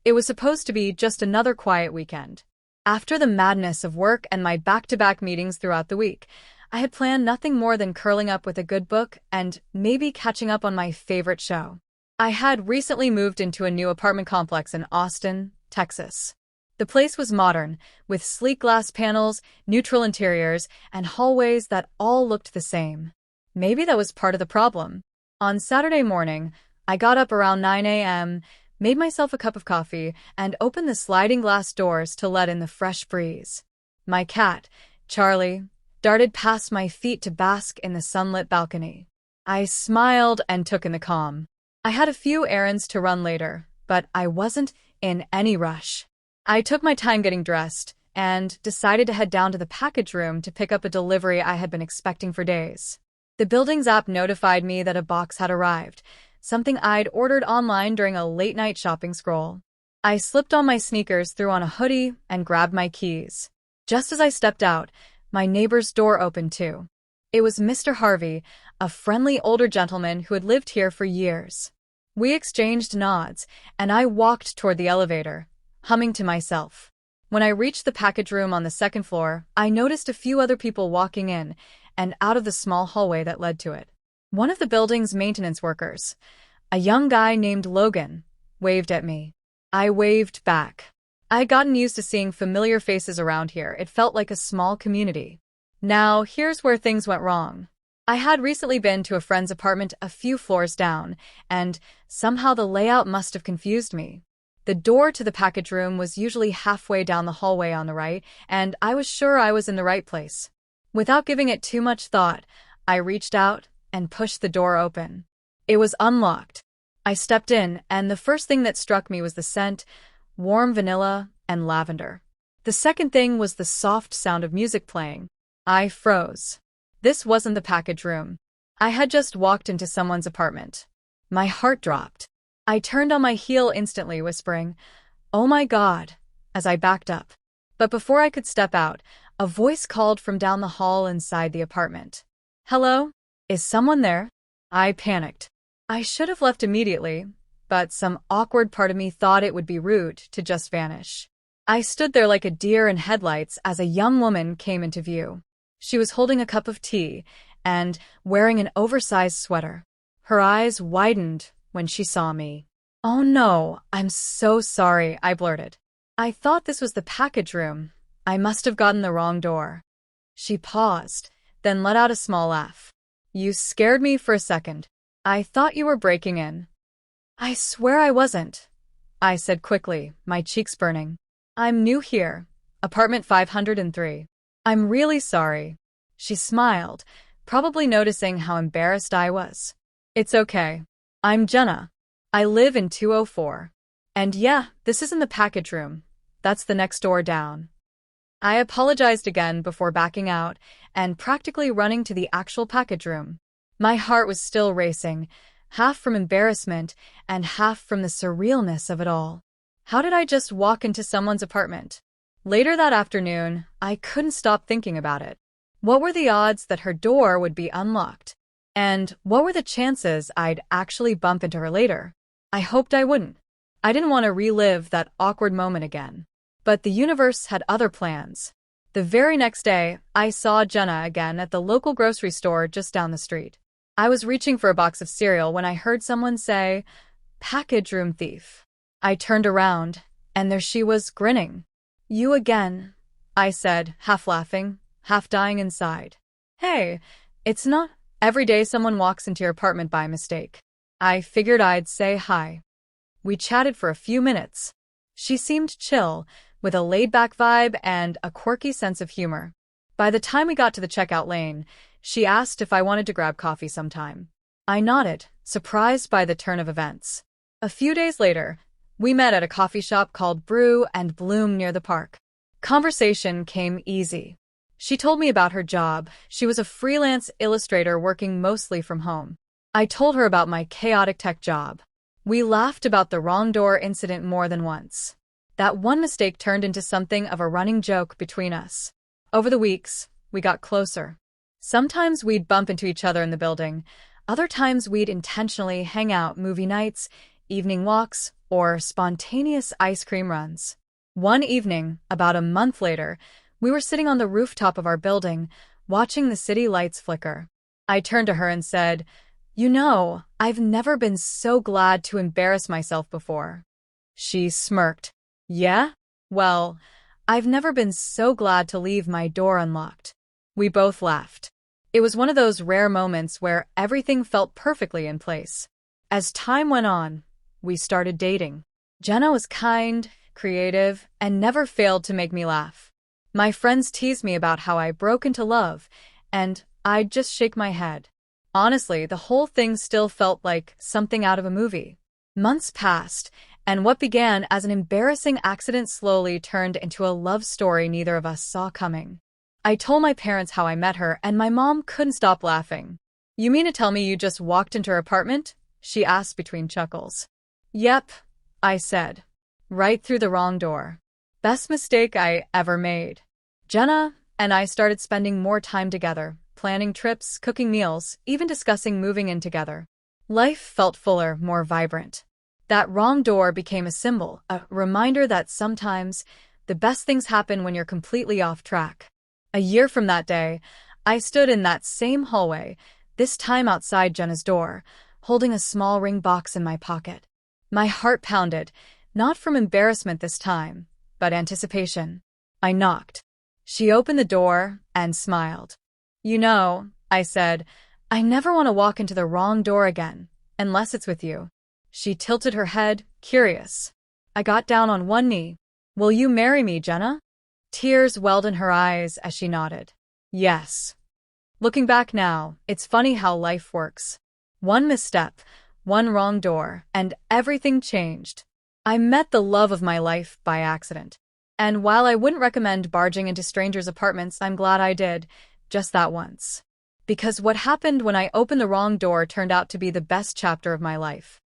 It was supposed to be just another quiet weekend. After the madness of work and my back-to-back meetings throughout the week, I had planned nothing more than curling up with a good book and maybe catching up on my favorite show. I had recently moved into a new apartment complex in Austin, Texas. The place was modern, with sleek glass panels, neutral interiors, and hallways that all looked the same. Maybe that was part of the problem. On Saturday morning, I got up around 9 a.m., made myself a cup of coffee, and opened the sliding glass doors to let in the fresh breeze. My cat, Charlie, darted past my feet to bask in the sunlit balcony. I smiled and took in the calm. I had a few errands to run later, but I wasn't in any rush. I took my time getting dressed and decided to head down to the package room to pick up a delivery I had been expecting for days. The building's app notified me that a box had arrived, something I'd ordered online during a late-night shopping scroll. I slipped on my sneakers, threw on a hoodie, and grabbed my keys. Just as I stepped out, my neighbor's door opened too. It was Mr. Harvey, a friendly older gentleman who had lived here for years. We exchanged nods, and I walked toward the elevator, humming to myself. When I reached the package room on the second floor, I noticed a few other people walking in and out of the small hallway that led to it. One of the building's maintenance workers, a young guy named Logan, waved at me. I waved back. I had gotten used to seeing familiar faces around here. It felt like a small community. Now, here's where things went wrong. I had recently been to a friend's apartment a few floors down, and somehow the layout must have confused me. The door to the package room was usually halfway down the hallway on the right, and I was sure I was in the right place. Without giving it too much thought, I reached out and pushed the door open. It was unlocked. I stepped in, and the first thing that struck me was the scent, warm vanilla and lavender. The second thing was the soft sound of music playing. I froze. This wasn't the package room. I had just walked into someone's apartment. My heart dropped. I turned on my heel instantly, whispering, "Oh my God," as I backed up. But before I could step out, a voice called from down the hall inside the apartment. "Hello? Is someone there?" I panicked. I should have left immediately, but some awkward part of me thought it would be rude to just vanish. I stood there like a deer in headlights as a young woman came into view. She was holding a cup of tea and wearing an oversized sweater. Her eyes widened when she saw me. "Oh no, I'm so sorry," I blurted. "I thought this was the package room. I must have gotten the wrong door." She paused, then let out a small laugh. "You scared me for a second. I thought you were breaking in." "I swear I wasn't," I said quickly, my cheeks burning. "I'm new here, apartment 503. I'm really sorry." She smiled, probably noticing how embarrassed I was. "It's okay. I'm Jenna. I live in 204. And yeah, this isn't the package room. That's the next door down." I apologized again before backing out and practically running to the actual package room. My heart was still racing, half from embarrassment and half from the surrealness of it all. How did I just walk into someone's apartment? Later that afternoon, I couldn't stop thinking about it. What were the odds that her door would be unlocked? And what were the chances I'd actually bump into her later? I hoped I wouldn't. I didn't want to relive that awkward moment again. But the universe had other plans. The very next day, I saw Jenna again at the local grocery store just down the street. I was reaching for a box of cereal when I heard someone say, "Package room thief." I turned around, and there she was, grinning. "You again," I said, half laughing, half dying inside. "Hey, it's not every day someone walks into your apartment by mistake." I figured I'd say hi. We chatted for a few minutes. She seemed chill, with a laid-back vibe and a quirky sense of humor. By the time we got to the checkout lane, she asked if I wanted to grab coffee sometime. I nodded, surprised by the turn of events. A few days later, we met at a coffee shop called Brew and Bloom near the park. Conversation came easy. She told me about her job. She was a freelance illustrator working mostly from home. I told her about my chaotic tech job. We laughed about the wrong door incident more than once. That one mistake turned into something of a running joke between us. Over the weeks, we got closer. Sometimes we'd bump into each other in the building. Other times we'd intentionally hang out, movie nights, evening walks, or spontaneous ice cream runs. One evening, about a month later, we were sitting on the rooftop of our building, watching the city lights flicker. I turned to her and said, "You know, I've never been so glad to embarrass myself before." She smirked. "Yeah? Well, I've never been so glad to leave my door unlocked." We both laughed. It was one of those rare moments where everything felt perfectly in place. As time went on, we started dating. Jenna was kind, creative, and never failed to make me laugh. My friends teased me about how I broke into love, and I'd just shake my head. Honestly, the whole thing still felt like something out of a movie. Months passed, and what began as an embarrassing accident slowly turned into a love story neither of us saw coming. I told my parents how I met her, and my mom couldn't stop laughing. "You mean to tell me you just walked into her apartment?" she asked between chuckles. "Yep," I said. "Right through the wrong door. Best mistake I ever made." Jenna and I started spending more time together, planning trips, cooking meals, even discussing moving in together. Life felt fuller, more vibrant. That wrong door became a symbol, a reminder that sometimes the best things happen when you're completely off track. A year from that day, I stood in that same hallway, this time outside Jenna's door, holding a small ring box in my pocket. My heart pounded, not from embarrassment this time, but anticipation. I knocked. She opened the door and smiled. "You know," I said, "I never want to walk into the wrong door again, unless it's with you." She tilted her head, curious. I got down on one knee. "Will you marry me, Jenna?" Tears welled in her eyes as she nodded. "Yes." Looking back now, it's funny how life works. One misstep, one wrong door, and everything changed. I met the love of my life by accident. And while I wouldn't recommend barging into strangers' apartments, I'm glad I did, just that once. Because what happened when I opened the wrong door turned out to be the best chapter of my life.